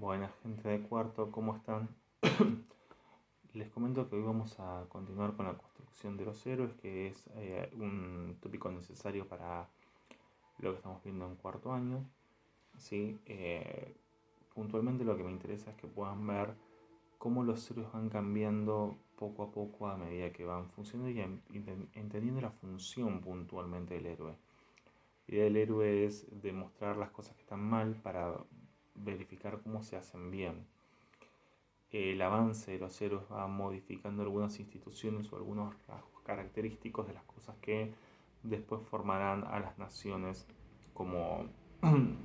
Buena gente de cuarto, ¿cómo están? Les comento que hoy vamos a continuar con la construcción de los héroes, que es un tópico necesario para lo que estamos viendo en cuarto año. ¿Sí? Puntualmente lo que me interesa es que puedan ver cómo los héroes van cambiando poco a poco a medida que van funcionando y entendiendo la función puntualmente del héroe. La idea del héroe es demostrar las cosas que están mal para verificar cómo se hacen bien. El avance de los héroes va modificando algunas instituciones o algunos rasgos característicos de las cosas que después formarán a las naciones como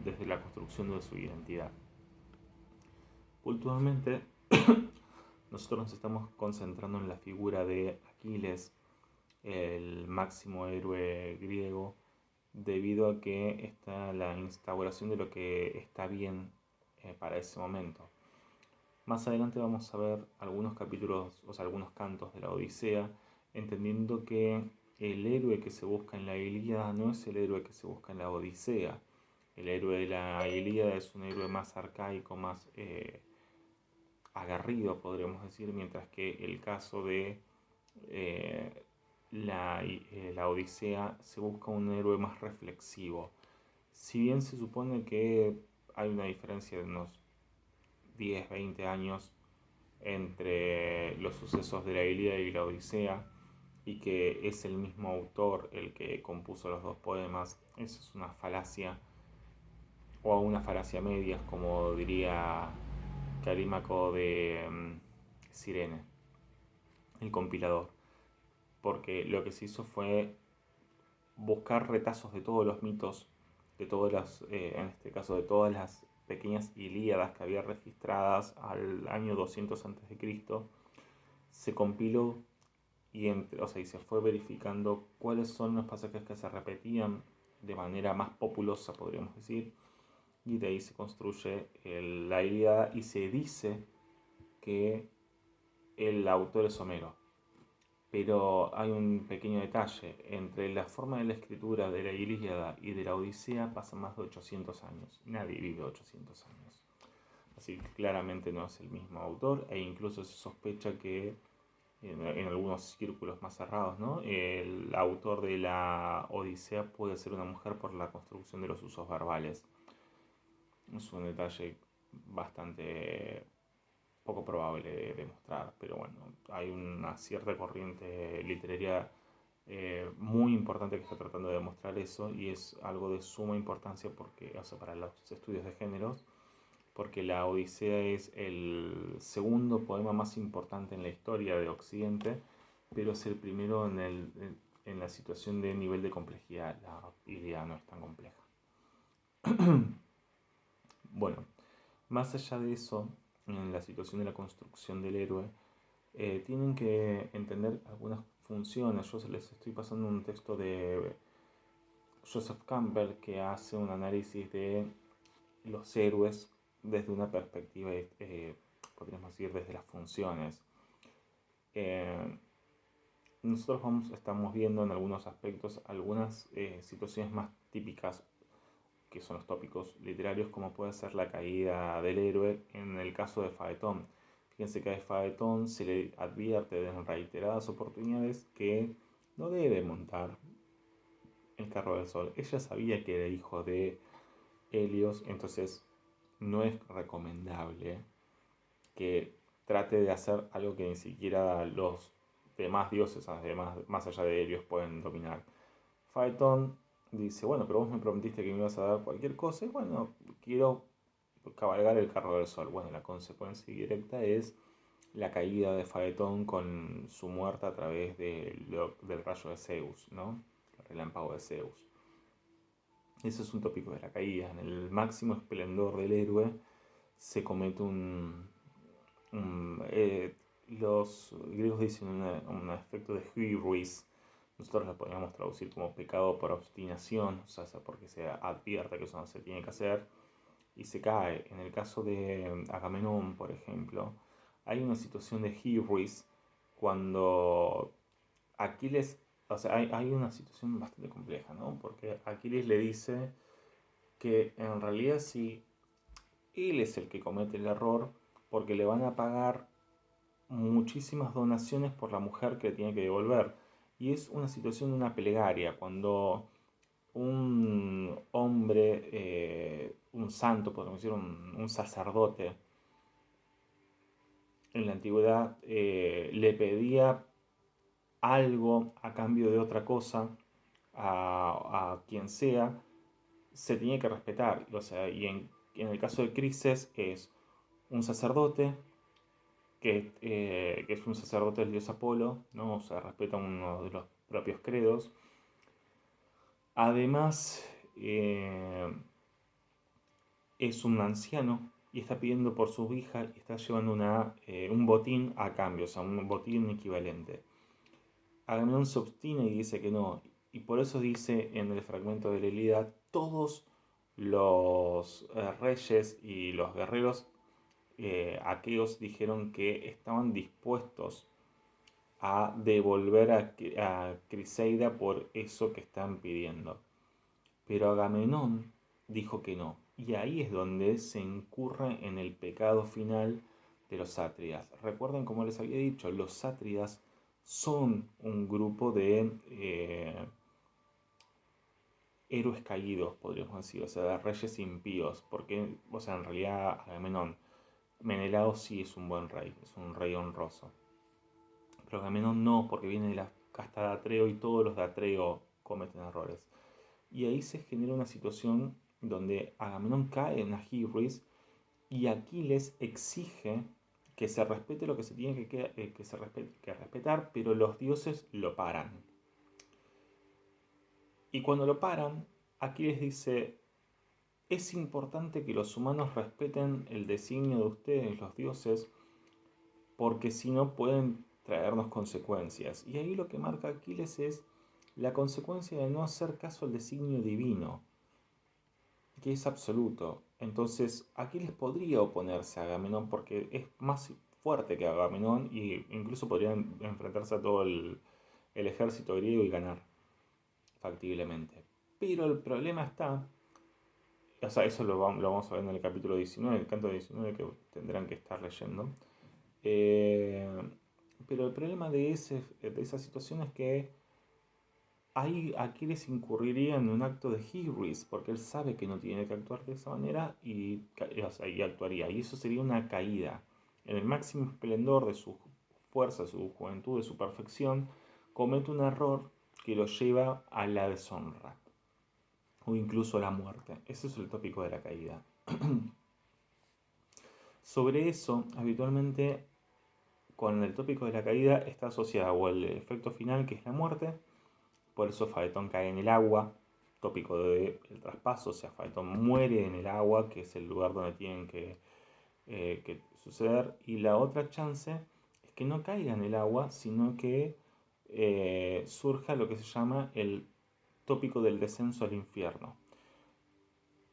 desde la construcción de su identidad. Puntualmente, nosotros nos estamos concentrando en la figura de Aquiles, el máximo héroe griego, debido a que está la instauración de lo que está bien para ese momento. Más adelante vamos a ver algunos capítulos, o sea, algunos cantos de la Odisea, entendiendo que el héroe que se busca en la Ilíada no es el héroe que se busca en la Odisea. El héroe de la Ilíada es un héroe más arcaico, más aguerrido, podríamos decir, mientras que el caso de eh, la Odisea se busca un héroe más reflexivo. Si bien se supone que hay una diferencia de unos 10, 20 años entre los sucesos de la Ilíada y la Odisea y que es el mismo autor el que compuso los dos poemas, eso es una falacia o una falacia medias, como diría Calímaco de Cirene, el compilador, porque lo que se hizo fue buscar retazos de todos los mitos, de todas las, en este caso de todas las pequeñas Ilíadas que había registradas al año 200 a.C., se compiló y se fue verificando cuáles son los pasajes que se repetían de manera más populosa, podríamos decir, y de ahí se construye la Ilíada y se dice que el autor es Homero. Pero hay un pequeño detalle, entre la forma de la escritura de la Ilíada y de la Odisea pasan más de 800 años, nadie vive 800 años. Así que claramente no es el mismo autor e incluso se sospecha que en algunos círculos más cerrados, ¿no? El autor de la Odisea puede ser una mujer por la construcción de los usos verbales. Es un detalle bastante poco probable de demostrar, pero bueno, hay una cierta corriente literaria muy importante que está tratando de demostrar eso y es algo de suma importancia porque, o sea, para los estudios de géneros, porque la Odisea es el segundo poema más importante en la historia de Occidente, pero es el primero en la situación de nivel de complejidad. La Ilíada no es tan compleja. Bueno, más allá de eso, en la situación de la construcción del héroe, tienen que entender algunas funciones. Yo les estoy pasando un texto de Joseph Campbell que hace un análisis de los héroes desde una perspectiva, podríamos decir, desde las funciones. Eh, nosotros estamos viendo en algunos aspectos algunas situaciones más típicas que son los tópicos literarios, como puede ser la caída del héroe en el caso de Faetón. Fíjense que a Faetón se le advierte en reiteradas oportunidades que no debe montar el carro del sol. Ella sabía que era hijo de Helios, entonces no es recomendable que trate de hacer algo que ni siquiera los demás dioses, además, más allá de Helios, pueden dominar. Phaeton dice, bueno, pero vos me prometiste que me ibas a dar cualquier cosa y bueno, quiero cabalgar el carro del sol. Bueno, la consecuencia directa es la caída de Phaeton con su muerte a través del rayo de Zeus, ¿no? El relámpago de Zeus. Ese es un tópico de la caída. En el máximo esplendor del héroe se comete los griegos dicen un efecto de hybris. Nosotros lo podríamos traducir como pecado por obstinación, o sea, porque se advierte que eso no se tiene que hacer y se cae. En el caso de Agamenón, por ejemplo, hay una situación de hybris cuando Aquiles, o sea, hay una situación bastante compleja, ¿no? Porque Aquiles le dice que en realidad si él es el que comete el error porque le van a pagar muchísimas donaciones por la mujer que tiene que devolver. Y es una situación de una plegaria, cuando un hombre, un santo, podemos decir, un sacerdote en la antigüedad, le pedía algo a cambio de otra cosa a quien sea, se tiene que respetar. O sea, y en el caso de Crises es un sacerdote que es un sacerdote del dios Apolo, ¿no? O sea, respeta uno de los propios credos. Además, es un anciano y está pidiendo por su hija y está llevando un botín a cambio, o sea, un botín equivalente. Agamenón se obstina y dice que no, y por eso dice en el fragmento de la Ilíada, todos los reyes y los guerreros aqueos dijeron que estaban dispuestos a devolver a Criseida por eso que están pidiendo. Pero Agamenón dijo que no. Y ahí es donde se incurre en el pecado final de los sátridas. Recuerden, como les había dicho, los sátridas son un grupo de héroes caídos, podríamos decir, o sea, de reyes impíos. Porque, o sea, en realidad Agamenón, Menelao sí es un buen rey, es un rey honroso. Pero Agamenón no, porque viene de la casta de Atreo y todos los de Atreo cometen errores. Y ahí se genera una situación donde Agamenón cae en la hibris y Aquiles exige que se respete lo que se tiene que respetar, pero los dioses lo paran. Y cuando lo paran, Aquiles dice, es importante que los humanos respeten el designio de ustedes, los dioses, porque si no pueden traernos consecuencias. Y ahí lo que marca Aquiles es la consecuencia de no hacer caso al designio divino, que es absoluto. Entonces, Aquiles podría oponerse a Agamenón porque es más fuerte que Agamenón y incluso podrían enfrentarse a todo el ejército griego y ganar factiblemente. Pero el problema está, o sea, eso lo vamos a ver en el capítulo 19, el canto 19 que tendrán que estar leyendo. Eh, pero el problema de esa situación es que ahí Aquiles incurriría en un acto de hibris, porque él sabe que no tiene que actuar de esa manera o sea, y actuaría. Y eso sería una caída. En el máximo esplendor de su fuerza, de su juventud, de su perfección, comete un error que lo lleva a la deshonra o incluso a la muerte. Ese es el tópico de la caída. Sobre eso, habitualmente, con el tópico de la caída está asociado o el efecto final, que es la muerte. Por eso Faetón cae en el agua, tópico del traspaso, o sea, Faetón muere en el agua, que es el lugar donde tienen que suceder. Y la otra chance es que no caiga en el agua, sino que surja lo que se llama el tópico del descenso al infierno.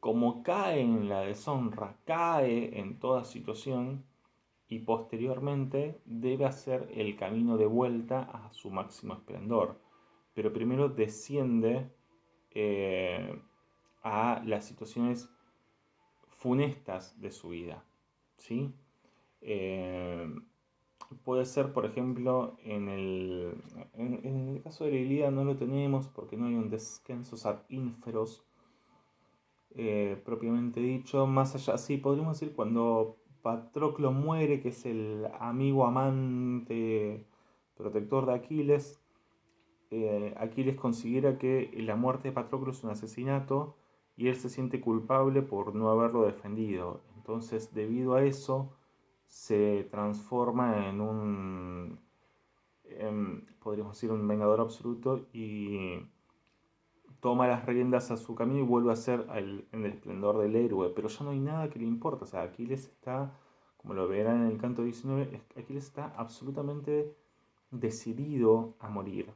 Como cae en la deshonra, cae en toda situación y posteriormente debe hacer el camino de vuelta a su máximo esplendor. Pero primero desciende eh, a las situaciones funestas de su vida. ¿Sí? Eh, Puede ser, por ejemplo, en el caso de la Ilíada no lo tenemos porque no hay un descenso ad ínferos propiamente dicho. Más allá, sí, podríamos decir cuando Patroclo muere, que es el amigo amante protector de Aquiles. Aquiles considera que la muerte de Patroclo es un asesinato y él se siente culpable por no haberlo defendido. Entonces, debido a eso, se transforma podríamos decir, un vengador absoluto y toma las riendas a su camino y vuelve a ser en el esplendor del héroe. Pero ya no hay nada que le importa. O sea, Aquiles está, como lo verán en el canto 19, Aquiles está absolutamente decidido a morir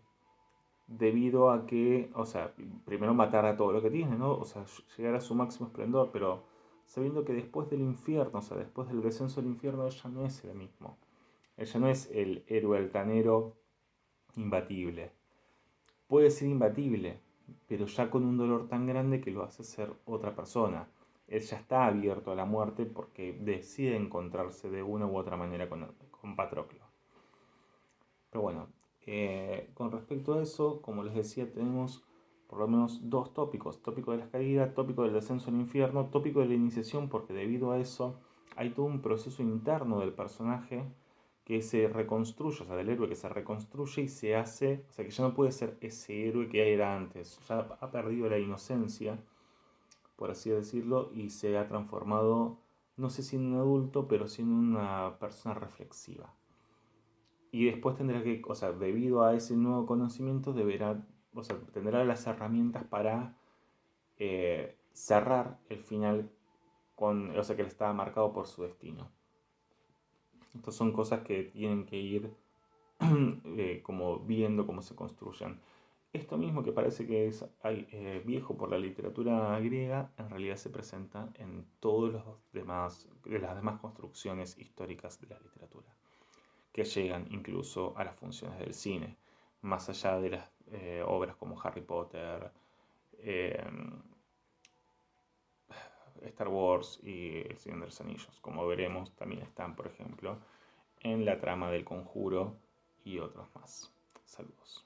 debido a que, o sea, primero matar a todo lo que tiene, ¿no? O sea, llegar a su máximo esplendor, pero sabiendo que después del infierno, o sea, después del descenso del infierno, ella no es el mismo. Ella no es el héroe altanero imbatible. Puede ser imbatible, pero ya con un dolor tan grande que lo hace ser otra persona. él ya está abierto a la muerte porque decide encontrarse de una u otra manera con Patroclo. Pero bueno, con respecto a eso, como les decía, tenemos por lo menos dos tópicos: tópico de la caída, tópico del descenso al infierno, tópico de la iniciación, porque debido a eso hay todo un proceso interno del personaje que se reconstruye, o sea, del héroe que se reconstruye y se hace, o sea, que ya no puede ser ese héroe que era antes, ya ha perdido la inocencia, por así decirlo, y se ha transformado, no sé si en un adulto, pero sí en una persona reflexiva. Y después tendrá que, o sea, debido a ese nuevo conocimiento, deberá, o sea, tendrá las herramientas para cerrar el final con, o sea, que le estaba marcado por su destino. Estas son cosas que tienen que ir como viendo cómo se construyen. Esto mismo que parece que es viejo por la literatura griega, en realidad se presenta en todos los demás, de las demás construcciones históricas de la literatura, que llegan incluso a las funciones del cine, más allá de las obras como Harry Potter, eh, Star Wars y El Señor de los Anillos. Como veremos, también están, por ejemplo, en la trama del Conjuro y otros más. Saludos.